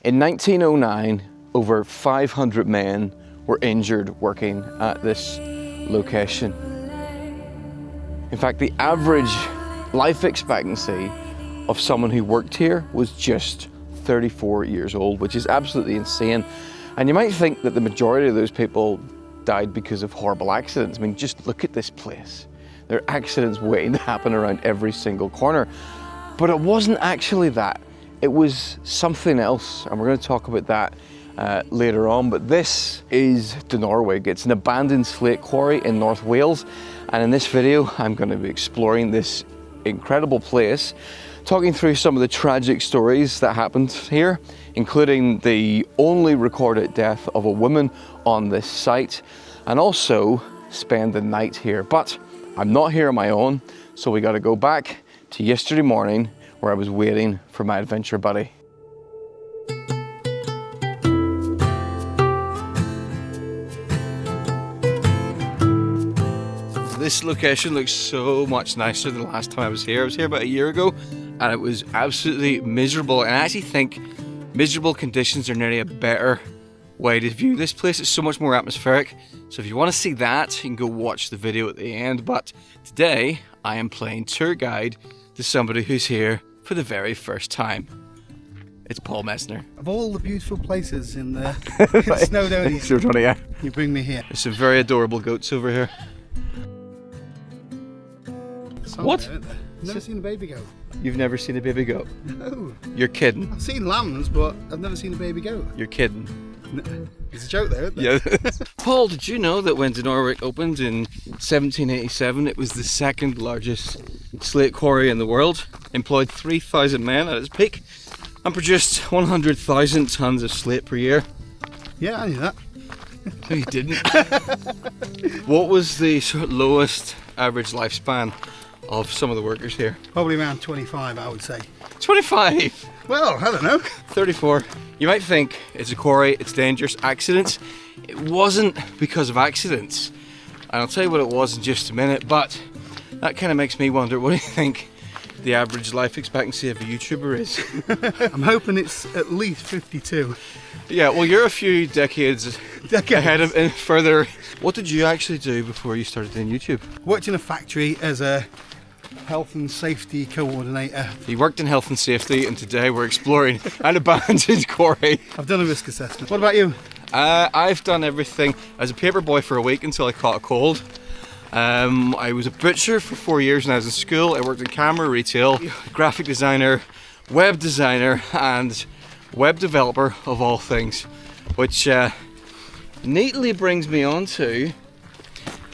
In 1909, over 500 men were injured working at this location. In fact, the average life expectancy of someone who worked here was just 34 years old, which is absolutely insane. And you might think that the majority of those people died because of horrible accidents. I mean, just look at this place. There are accidents waiting to happen around every single corner. But it wasn't actually that. It was something else, and we're going to talk about that later on. But this is Dinorwig. It's an abandoned slate quarry in North Wales. And in this video, I'm going to be exploring this incredible place, talking through some of the tragic stories that happened here, including the only recorded death of a woman on this site, and also spend the night here. But I'm not here on my own, so we got to go back to yesterday morning where I was waiting for my adventure buddy. This location looks so much nicer than the last time I was here. I was here about a year ago and it was absolutely miserable. And I actually think miserable conditions are nearly a better way to view this place. It's so much more atmospheric. So if you want to see that, you can go watch the video at the end. But today I am playing tour guide to somebody who's here for the very first time. It's Paul Messner. Of all the beautiful places in the Snowdonia, Snowdonia, you bring me here. There's some very adorable goats over here. What? There, I've never seen a baby goat. You've never seen a baby goat? No. You're kidding. I've seen lambs, but I've never seen a baby goat. You're kidding. There's a joke there, isn't there? Yeah. Paul, did you know that when Dinorwig opened in 1787, it was the second largest slate quarry in the world, employed 3,000 men at its peak, and produced 100,000 tons of slate per year? Yeah, I knew that. No, you didn't. What was the sort of lowest average lifespan of some of the workers here? Probably around 25, I would say. 25! Well, I don't know. 34. You might think it's a quarry, it's dangerous, accidents. It wasn't because of accidents. And I'll tell you what it was in just a minute, but that kind of makes me wonder, what do you think the average life expectancy of a YouTuber is? I'm hoping it's at least 52. Yeah, well, you're a few decades ahead of and further. What did you actually do before you started doing YouTube? Worked in a factory as a health and safety coordinator. You worked in health and safety, and today we're exploring an abandoned quarry. I've done a risk assessment. What about you? I've done everything. I was a paper boy for a week until I caught a cold. I was a butcher for 4 years when I was in school. I worked in camera retail, graphic designer, web designer, and web developer of all things, which neatly brings me on to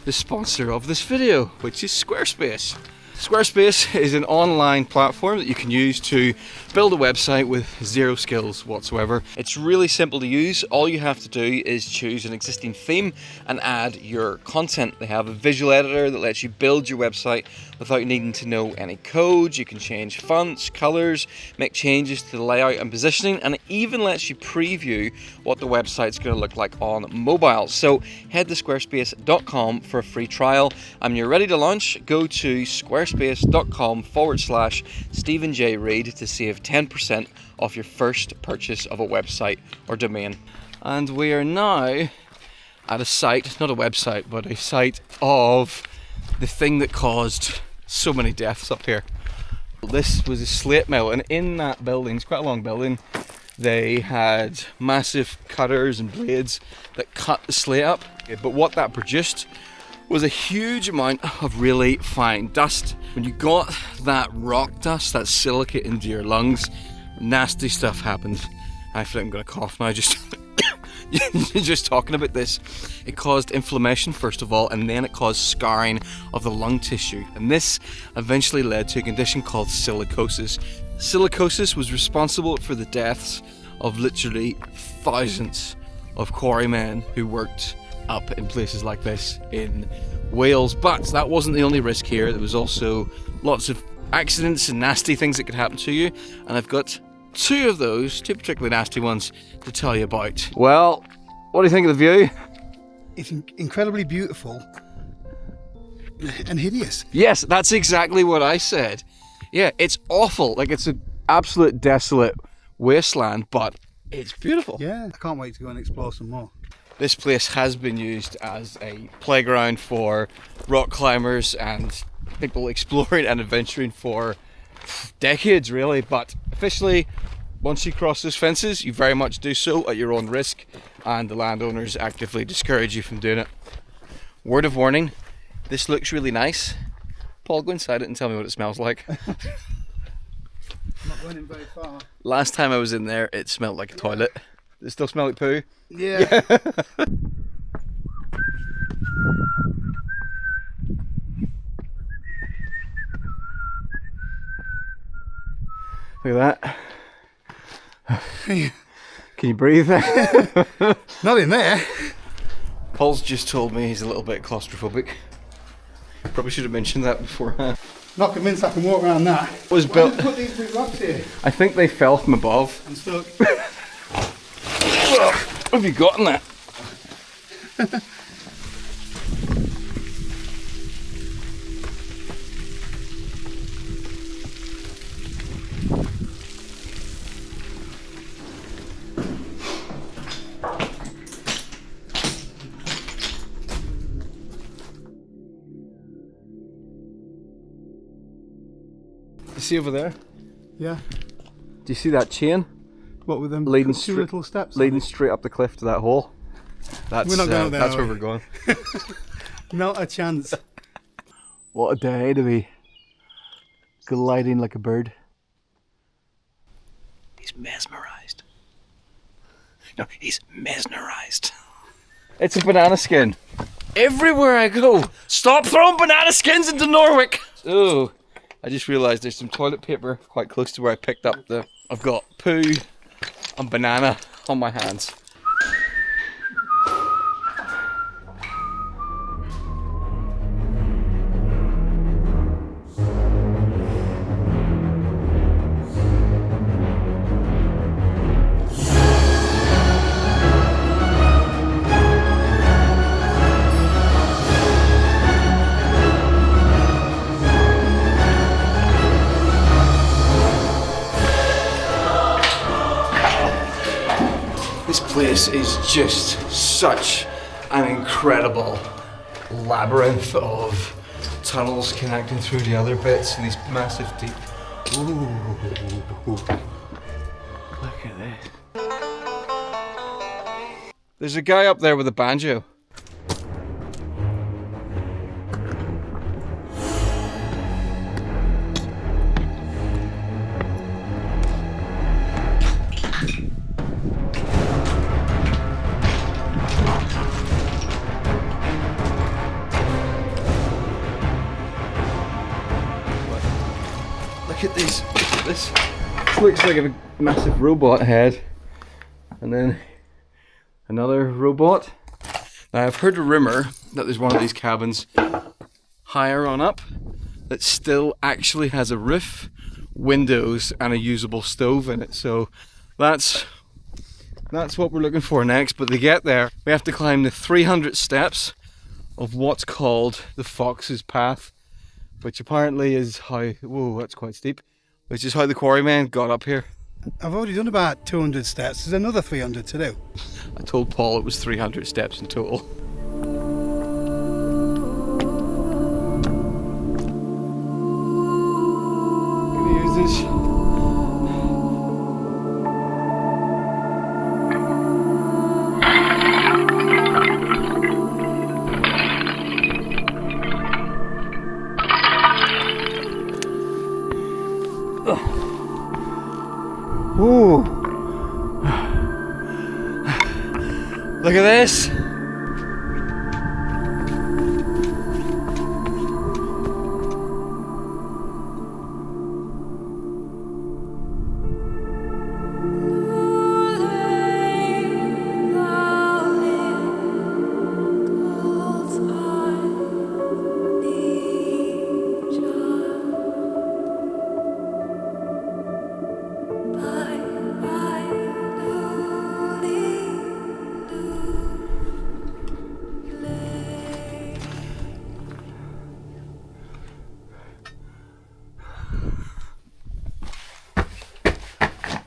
the sponsor of this video, which is Squarespace. Squarespace is an online platform that you can use to build a website with zero skills whatsoever. It's really simple to use. All you have to do is choose an existing theme and add your content. They have a visual editor that lets you build your website without needing to know any code. You can change fonts, colors, make changes to the layout and positioning, and it even lets you preview what the website's going to look like on mobile. So head to squarespace.com for a free trial, and when you're ready to launch, go to squarespace.com/Stephen J. Reid to save 10% off your first purchase of a website or domain. And we are now at a site, not a website, but a site of the thing that caused so many deaths up here. This was a slate mill, and in that building, it's quite a long building, they had massive cutters and blades that cut the slate up. But what that produced was a huge amount of really fine dust. When you got that rock dust, that silicate into your lungs, nasty stuff happened. I feel like I'm gonna cough now just just talking about this. It caused inflammation first of all, and then it caused scarring of the lung tissue, and this eventually led to a condition called silicosis. Silicosis was responsible for the deaths of literally thousands of quarrymen who worked up in places like this in Wales. But that wasn't the only risk here. There was also lots of accidents and nasty things that could happen to you, and I've got two of those, two particularly nasty ones, to tell you about. Well, what do you think of the view? It's incredibly beautiful and hideous. Yes, that's exactly what I said. Yeah, it's awful. Like, it's an absolute desolate wasteland, but It's beautiful. Yeah, I can't wait to go and explore some more. This place has been used as a playground for rock climbers and people exploring and adventuring for decades, really. But officially, once you cross those fences, you very much do so at your own risk, and the landowners actively discourage you from doing it. Word of warning, this looks really nice. Paul, go inside it and tell me what it smells like. I'm not going in very far. Last time I was in there, it smelled like a toilet. Does it still smell like poo? Yeah. Look at that. Can you breathe? Not in there. Paul's just told me he's a little bit claustrophobic. Probably should have mentioned that beforehand. Not convinced I can walk around that. Was Why built. did you put these big rocks here? I think they fell from above. I'm stuck. What have you got in that? You see over there? Yeah. Do you see that chain? What with them Leading two little steps? leading straight up the cliff to that hole. That's We're not going up there, that's are where we? we're going. Not a chance. What a day to be gliding like a bird. He's mesmerized. No, he's mesmerized. It's a banana skin. Everywhere I go, stop throwing banana skins into Dinorwig. Oh, I just realised there's some toilet paper quite close to where I picked up the. I've got poo and banana on my hands. This place is just such an incredible labyrinth of tunnels connecting through the other bits and these massive deep. Ooh, look at this. There's a guy up there with a banjo. Look at this. Look at this. Looks like a massive robot head. And then another robot. Now I've heard a rumour that there's one of these cabins higher on up that still actually has a roof, windows and a usable stove in it. So that's what we're looking for next. But to get there, we have to climb the 300 steps of what's called the Fox's Path, which apparently is how, whoa, that's quite steep, which is how the quarrymen got up here. I've already done about 200 steps. There's another 300 to do. I told Paul it was 300 steps in total. Gonna use this. Ooh. Look at this.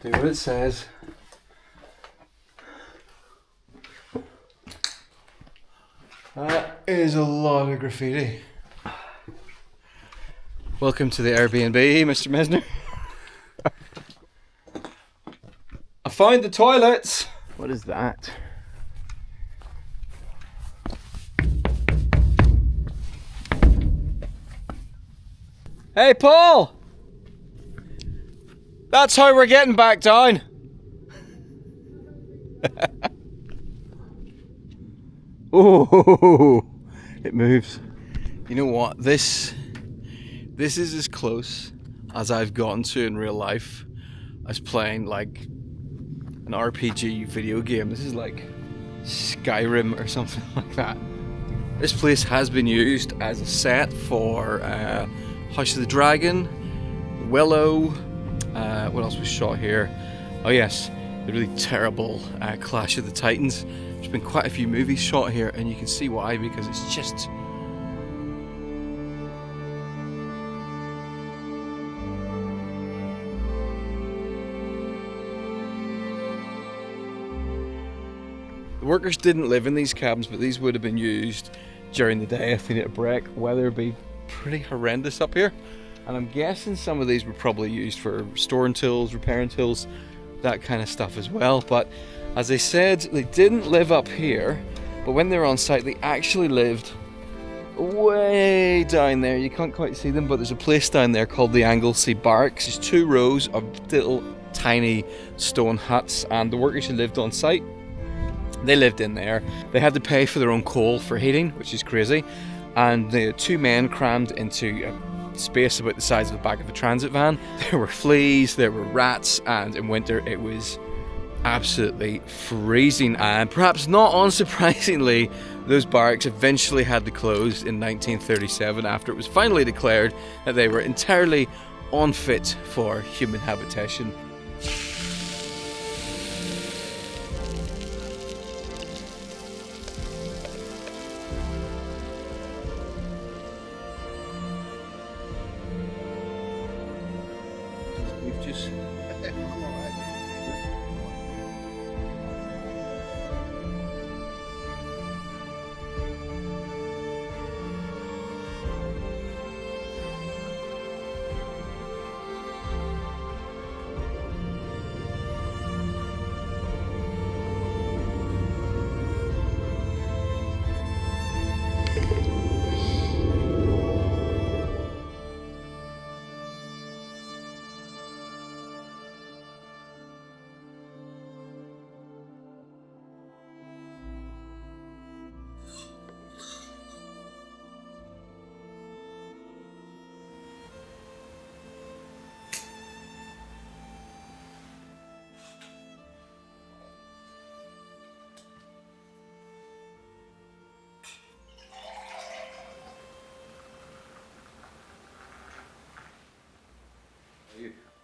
Do what it says. That is a lot of graffiti. Welcome to the Airbnb, Mr. Mesner. I found the toilets! What is that? Hey, Paul! That's how we're getting back down. Oh, it moves. You know what? This is as close as I've gotten to in real life as playing like an RPG video game. This is like Skyrim or something like that. This place has been used as a set for House of the Dragon, Willow. What else was shot here? Oh yes, the really terrible Clash of the Titans. There's been quite a few movies shot here, and you can see why, because it's just... The workers didn't live in these cabins, but these would have been used during the day if they need a break. Weather would be pretty horrendous up here. And I'm guessing some of these were probably used for storing tools, repairing tools, that kind of stuff as well. But as I said, they didn't live up here, but when they were on site, they actually lived way down there. You can't quite see them, but there's a place down there called the Anglesey Barracks. There's 2 rows of little tiny stone huts, and the workers who lived on site, they lived in there. They had to pay for their own coal for heating, which is crazy. And the 2 men crammed into a space about the size of the back of a transit van. There were fleas, there were rats, and in winter it was absolutely freezing. And perhaps not unsurprisingly, those barracks eventually had to close in 1937 after it was finally declared that they were entirely unfit for human habitation. We've just...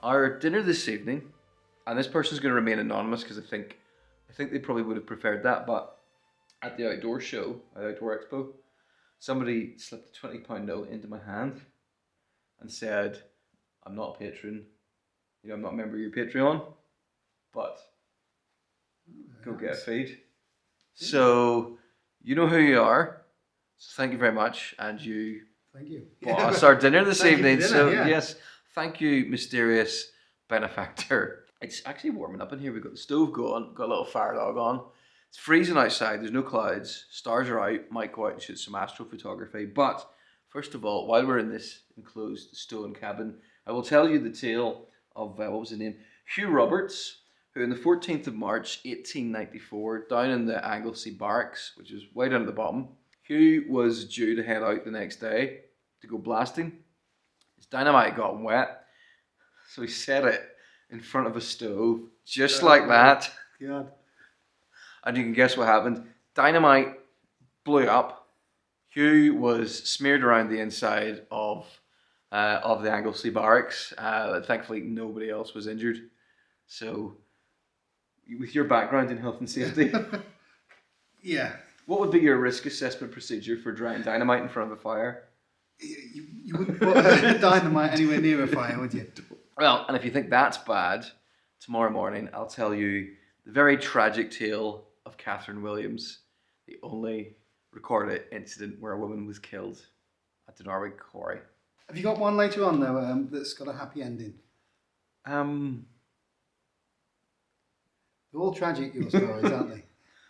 Our dinner this evening, and this person's going to remain anonymous because I think they probably would have preferred that, but at the outdoor show, at the Outdoor Expo, somebody slipped a £20 note into my hand and said, I'm not a patron, I'm not a member of your Patreon, but go get a feed. So, you know who you are, so thank you very much, and you Thank you. bought us our dinner this evening, dinner, so yeah. yes. Thank you, mysterious benefactor. It's actually warming up in here. We've got the stove going, got a little fire log on. It's freezing outside, there's no clouds, stars are out, might go out and shoot some astrophotography. But first of all, while we're in this enclosed stone cabin, I will tell you the tale of, what was his name? Hugh Roberts, who on the 14th of March 1894, down in the Anglesey Barracks, which is way down at the bottom, Hugh was due to head out the next day to go blasting. His dynamite got wet, so he set it in front of a stove, just like that. God. And you can guess what happened. Dynamite blew up. Hugh was smeared around the inside of the Anglesey Barracks. Thankfully, nobody else was injured. So, with your background in health and safety, Yeah. what would be your risk assessment procedure for drying dynamite in front of a fire? You wouldn't put dynamite anywhere near a fire, would you? Well, and if you think that's bad, tomorrow morning I'll tell you the very tragic tale of Catherine Williams, the only recorded an incident where a woman was killed at Dinorwig quarry. Have you got one later on though that's got a happy ending? They're all tragic, your stories, aren't they?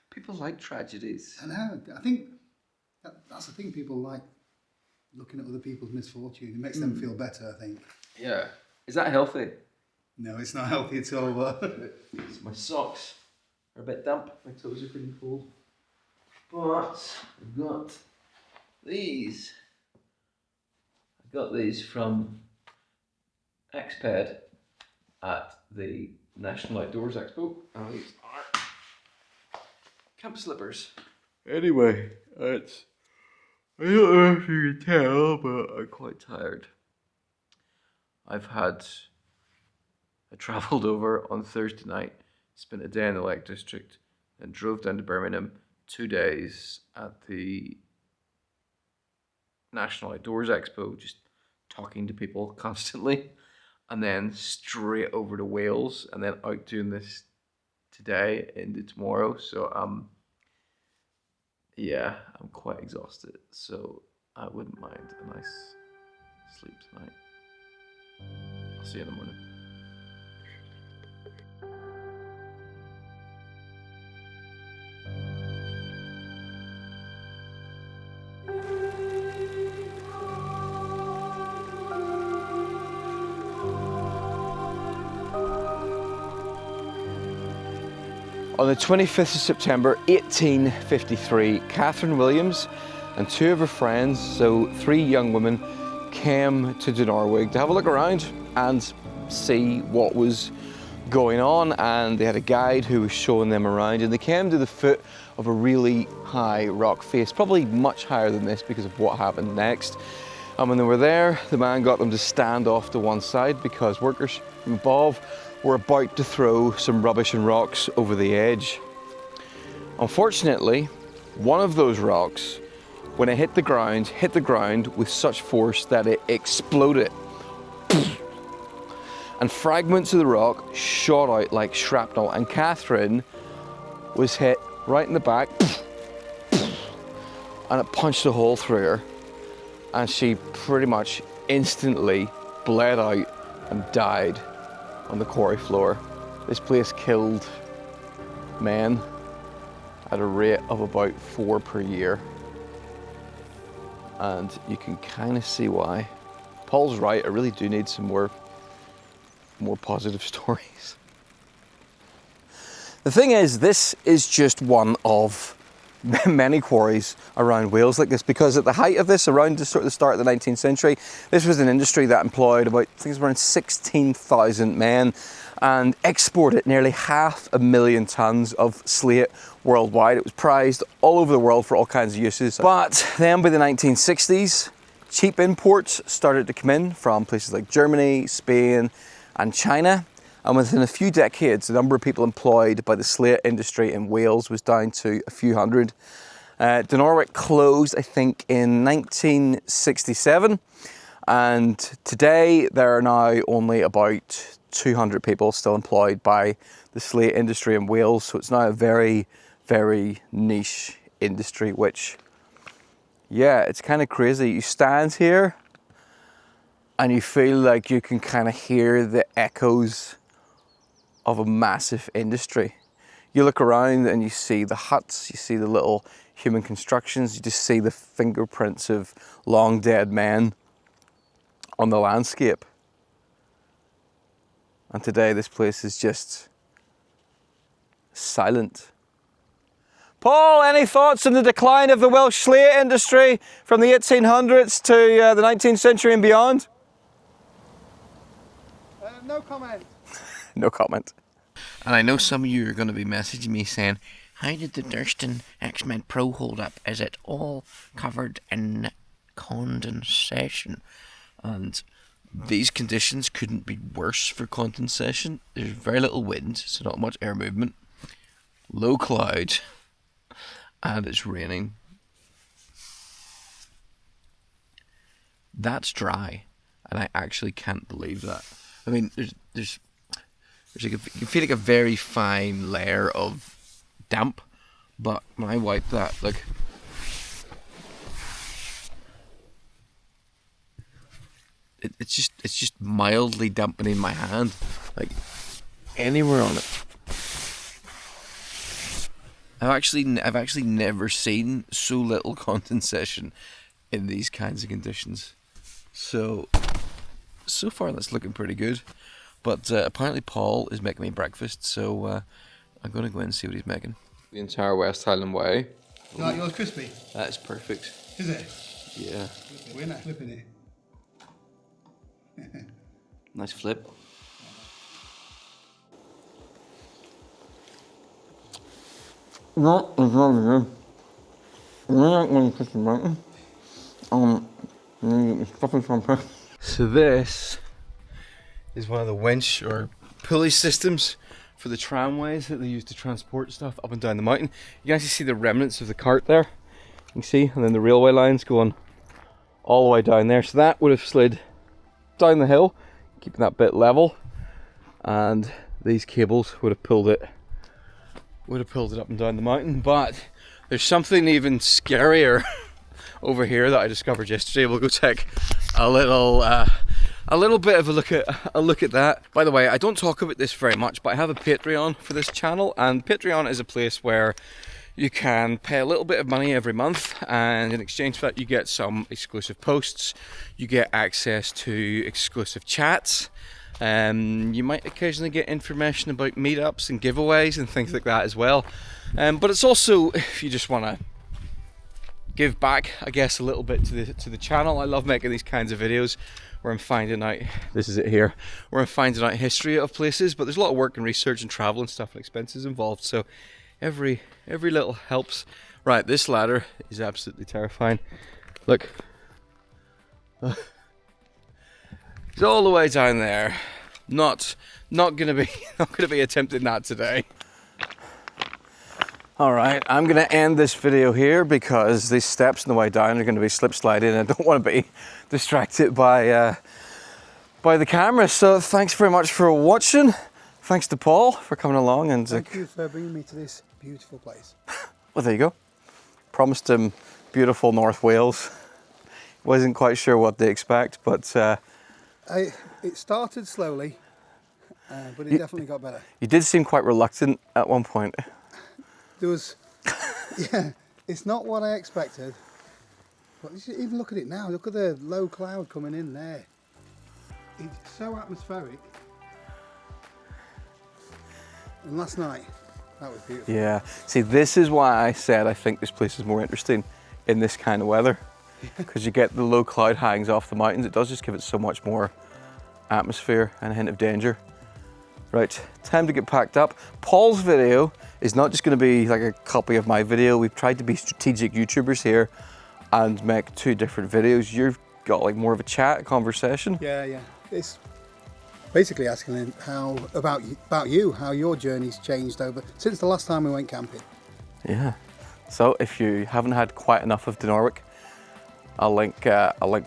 People like tragedies. I know. I think that's the thing. People like looking at other people's misfortune. It makes them feel better, I think. Yeah. Is that healthy? No, it's not healthy at all. But My socks are a bit damp. My toes are pretty cold. But I've got these. I got these from Exped at the National Outdoors Expo. And these are camp slippers. Anyway, I don't know if you can tell, but I'm quite tired. I travelled over on Thursday night, spent a day in the Lake District, and drove down to Birmingham, 2 days at the National Outdoors Expo, just talking to people constantly, and then straight over to Wales, and then out doing this today into tomorrow. So yeah, I'm quite exhausted, so I wouldn't mind a nice sleep tonight. I'll see you in the morning. On the 25th of September 1853, Catherine Williams and two of her friends, so 3 young women, came to Dinorwig to have a look around and see what was going on, and they had a guide who was showing them around, and they came to the foot of a really high rock face, probably much higher than this because of what happened next. And when they were there, the man got them to stand off to one side because workers from above were about to throw some rubbish and rocks over the edge. Unfortunately, one of those rocks, when it hit the ground with such force that it exploded. And fragments of the rock shot out like shrapnel, and Catherine was hit right in the back, and it punched a hole through her, and she pretty much instantly bled out and died on the quarry floor. This place killed men at a rate of about 4 per year. And you can kind of see why. Paul's right, I really do need some more positive stories. The thing is, this is just one of many quarries around Wales like this, because at the height of this, around the sort of the start of the 19th century, this was an industry that employed about, I think it was around 16,000 men and exported nearly 500,000 tons of slate worldwide. It was prized all over the world for all kinds of uses. But then by the 1960s, cheap imports started to come in from places like Germany, Spain, and China. And within a few decades, the number of people employed by the slate industry in Wales was down to a few hundred. Dinorwig closed, I think, in 1967. And today, there are now only about 200 people still employed by the slate industry in Wales. So it's now a very, very niche industry, which, yeah, it's kind of crazy. You stand here and you feel like you can kind of hear the echoes of a massive industry. You look around and you see the huts, you see the little human constructions, you just see the fingerprints of long dead men on the landscape. And today this place is just silent. Paul, any thoughts on the decline of the Welsh slate industry from the 1800s to the 19th century and beyond? No comment. No comment. And I know some of you are going to be messaging me saying, how did the Durston X-Men Pro hold up? Is it all covered in condensation? And these conditions couldn't be worse for condensation. There's very little wind, so not much air movement. Low cloud. And it's raining. That's dry. And I actually can't believe that. I mean, there's like you feel like a very fine layer of damp, but when I wipe that, look, it's just mildly dampening my hand, like anywhere on it. I've actually never seen so little condensation in these kinds of conditions. So far that's looking pretty good. But apparently Paul is making me breakfast, so I'm going to go in and see what he's making. The entire West Highland Way. You like yours crispy? That is perfect. Is it? Yeah. We're not flipping it. Nice flip. No, it's not good. So this is one of the winch or pulley systems for the tramways that they use to transport stuff up and down the mountain. You can actually see the remnants of the cart there. You can see, and then the railway lines going all the way down there. So that would have slid down the hill, keeping that bit level, and these cables would have pulled it up and down the mountain. But there's something even scarier over here that I discovered yesterday. We'll go take a little bit of a look at that. By the way, I don't talk about this very much, but I have a Patreon for this channel, and Patreon is a place where you can pay a little bit of money every month, and in exchange for that you get some exclusive posts, you get access to exclusive chats, you might occasionally get information about meetups and giveaways and things like that as well. But it's also, if you just want to give back, I guess, a little bit to the channel. I love making these kinds of videos where I'm finding out, this is it here, where I'm finding out history of places, but there's a lot of work and research and travel and stuff and expenses involved, so every little helps. Right, this ladder is absolutely terrifying. Look. It's all the way down there. Not gonna be attempting that today. Alright, I'm going to end this video here because these steps on the way down are going to be slip sliding, and I don't want to be distracted by the camera. So thanks very much for watching. Thanks to Paul for coming along. And thank you for bringing me to this beautiful place. Well, there you go. Promised him beautiful North Wales. Wasn't quite sure what to expect, but... it started slowly, but it definitely got better. You did seem quite reluctant at one point. There was, yeah, it's not what I expected. But you should even look at it now. Look at the low cloud coming in there. It's so atmospheric. And last night, that was beautiful. Yeah. See, this is why I said I think this place is more interesting in this kind of weather. Because you get the low cloud hangs off the mountains. It does just give it so much more atmosphere and a hint of danger. Right, time to get packed up. Paul's video is not just going to be like a copy of my video. We've tried to be strategic YouTubers here and make two different videos. You've got like more of a chat, a conversation. Yeah. It's basically asking him about you, how your journey's changed over since the last time we went camping. Yeah. So if you haven't had quite enough of Dinorwig, I'll link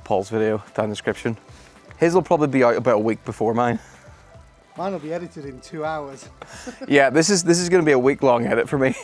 Paul's video down in the description. His will probably be out about a week before mine. Mine will be edited in 2 hours. Yeah, this is going to be a week-long edit for me.